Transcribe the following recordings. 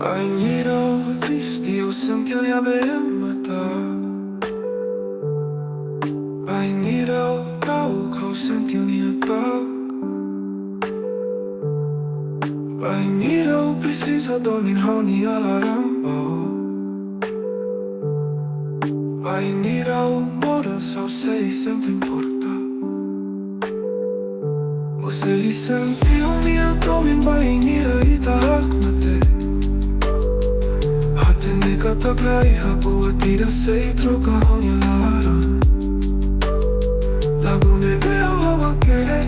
Ai miro tristi, eu senti a mata. Ai miro kau, kau senti a pau. Ai miro precisa dormir Hau Nia Ai miro mora, só sei sempre importa. Você sentiu minha tomin vai nira ita mate. Hatene kata klai hapo atida sei troca Hau Nia Lagu ne beo hawa kere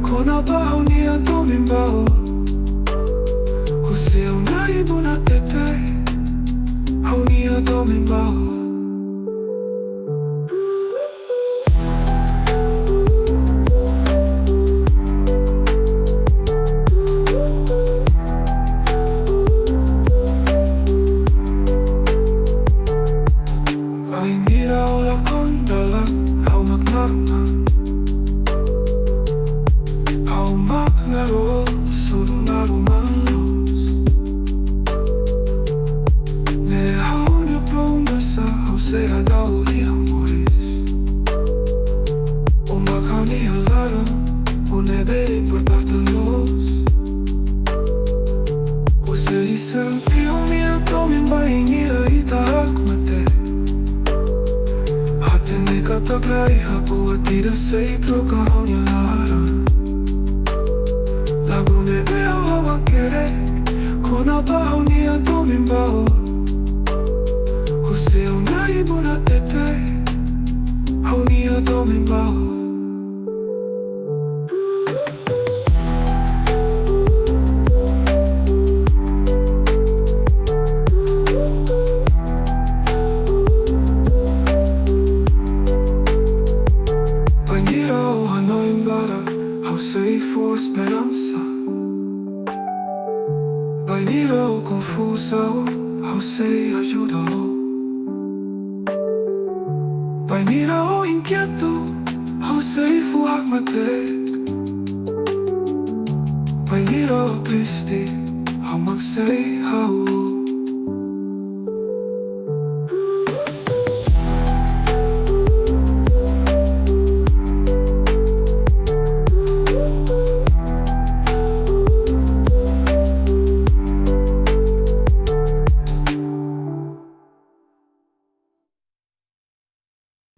kona pa Hau Nia tomin bao. Você una ibu na tete Hau Nia tomin bao. Hau Nia Promesa, você hato'o amores. O makani alaram, o nebe por partelos. Você sentiu minha tomin vai nira ita mate. Hatene kata klai hapo atida sei troca Hau Nia Lagu ne beo hawa kere kona pa Hau Nia tomin bao. Você una ibu na tete Hau Nia tomin bao. Vai nira o ano embora, Hau sei for esperança. Vai nira o confusão, Hau sei ajuda-o. Vai nira o inquieto, Hau sei fuak mate. Vai nira o triste, Hau mag sei hau.